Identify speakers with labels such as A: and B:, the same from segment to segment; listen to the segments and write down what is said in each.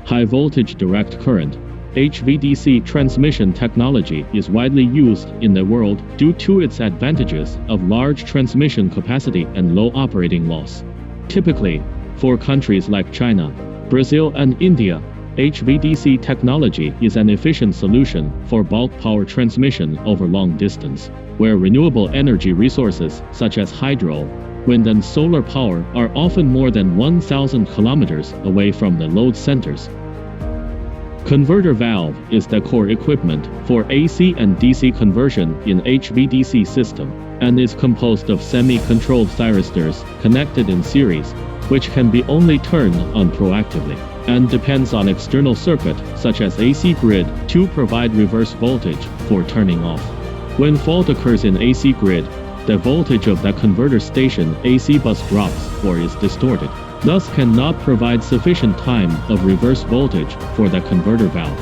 A: High-voltage direct current (HVDC) transmission technology is widely used in the world due to its advantages of large transmission capacity and low operating loss. Typically, for countries like China, Brazil, and India, HVDC technology is an efficient solution for bulk power transmission over long distance, where renewable energy resources such as hydro, wind, and solar power are often more than 1,000 kilometers away from the load centers. Converter valve is the core equipment for AC and DC conversion in HVDC system, and is composed of semi-controlled thyristors connected in series, which can be only turned on proactively, and depends on external circuit such as AC grid to provide reverse voltage for turning off. When fault occurs in AC grid, the voltage of the converter station AC bus drops or is distorted, thus cannot provide sufficient time of reverse voltage for the converter valve.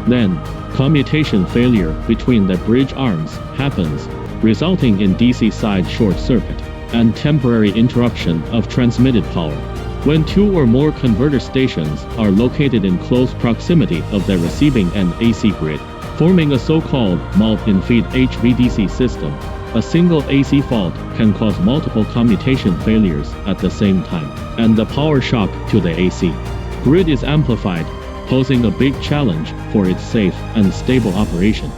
A: Then, commutation failure between the bridge arms happens, resulting in DC side short circuit and temporary interruption of transmitted power. When two or more converter stations are located in close proximity of the receiving and AC grid, forming a so-called multi-in-feed HVDC system, a single AC fault can cause multiple commutation failures at the same time, and the power shock to the AC grid is amplified, posing a big challenge for its safe and stable operation.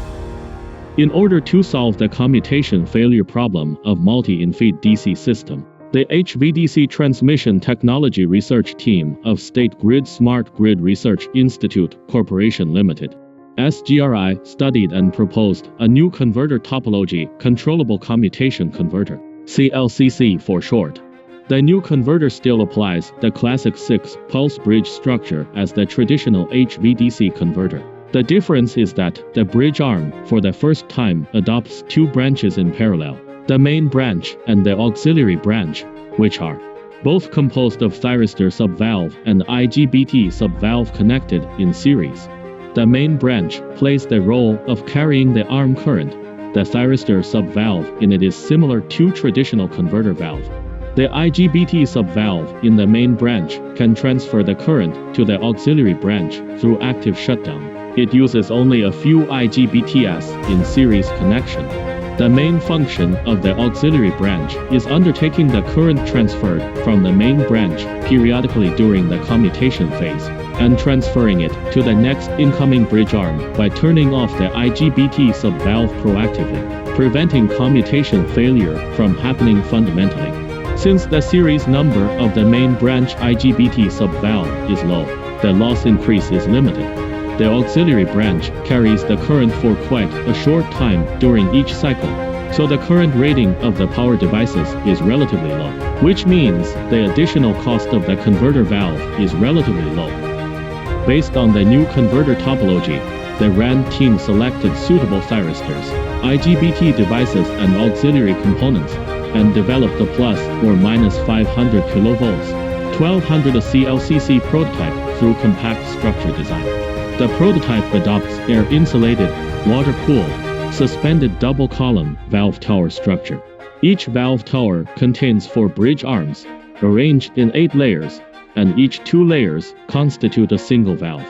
A: In order to solve the commutation failure problem of multi-in-feed DC system, the HVDC Transmission Technology Research Team of State Grid Smart Grid Research Institute Corporation Limited (SGRI) studied and proposed a new converter topology, Controllable Commutation Converter, CLCC for short. The new converter still applies the classic 6-pulse bridge structure as the traditional HVDC converter. The difference is that the bridge arm for the first time adopts two branches in parallel, the main branch and the auxiliary branch, which are both composed of thyristor subvalve and IGBT subvalve connected in series. The main branch plays the role of carrying the arm current. The thyristor subvalve in it is similar to traditional converter valve. The IGBT subvalve in the main branch can transfer the current to the auxiliary branch through active shutdown. It uses only a few IGBTs in series connection. The main function of the auxiliary branch is undertaking the current transferred from the main branch periodically during the commutation phase, and transferring it to the next incoming bridge arm by turning off the IGBT subvalve proactively, preventing commutation failure from happening fundamentally. Since the series number of the main branch IGBT subvalve is low, the loss increase is limited. The auxiliary branch carries the current for quite a short time during each cycle, so the current rating of the power devices is relatively low, which means the additional cost of the converter valve is relatively low. Based on the new converter topology, the RAN team selected suitable thyristors, IGBT devices and auxiliary components, and developed a plus or minus 500 kV, 1200 CLCC prototype through compact structure design. The prototype adopts air-insulated, water-cooled, suspended double-column valve tower structure. Each valve tower contains 4 bridge arms, arranged in 8 layers, and each 2 layers constitute a single valve.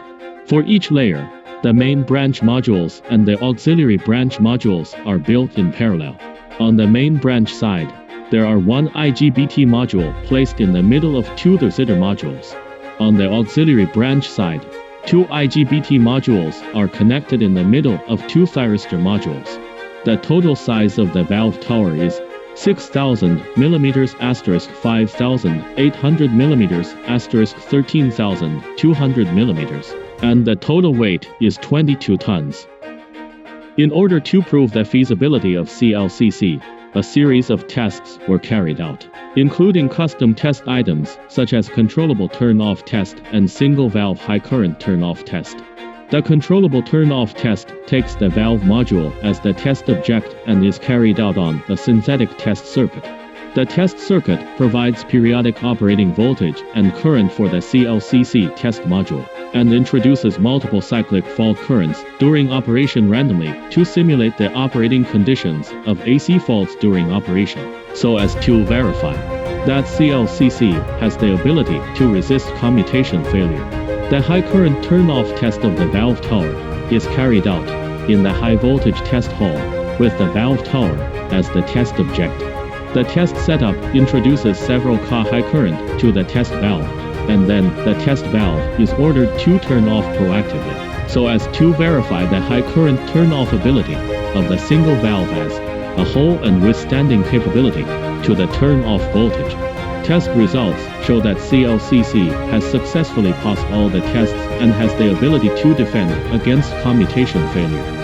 A: For each layer, the main branch modules and the auxiliary branch modules are built in parallel. On the main branch side, there are 1 IGBT module placed in the middle of 2 thyristors modules. On the auxiliary branch side, 2 IGBT modules are connected in the middle of 2 thyristor modules. The total size of the valve tower is 6,000 mm*, 5,800 mm*, 13,200 mm, and the total weight is 22 tons. In order to prove the feasibility of CLCC, a series of tests were carried out, including custom test items such as controllable turn-off test and single-valve high-current turn-off test. The controllable turn-off test takes the valve module as the test object and is carried out on a synthetic test circuit. The test circuit provides periodic operating voltage and current for the CLCC test module, and introduces multiple cyclic fault currents during operation randomly to simulate the operating conditions of AC faults during operation, so as to verify that CLCC has the ability to resist commutation failure. The high current turn-off test of the valve tower is carried out in the high voltage test hall with the valve tower as the test object. The test setup introduces several Ca high current to the test valve, and then the test valve is ordered to turn off proactively, so as to verify the high current turn-off ability of the single valve as a whole and withstanding capability to the turn-off voltage. Test results show that CLCC has successfully passed all the tests and has the ability to defend against commutation failure.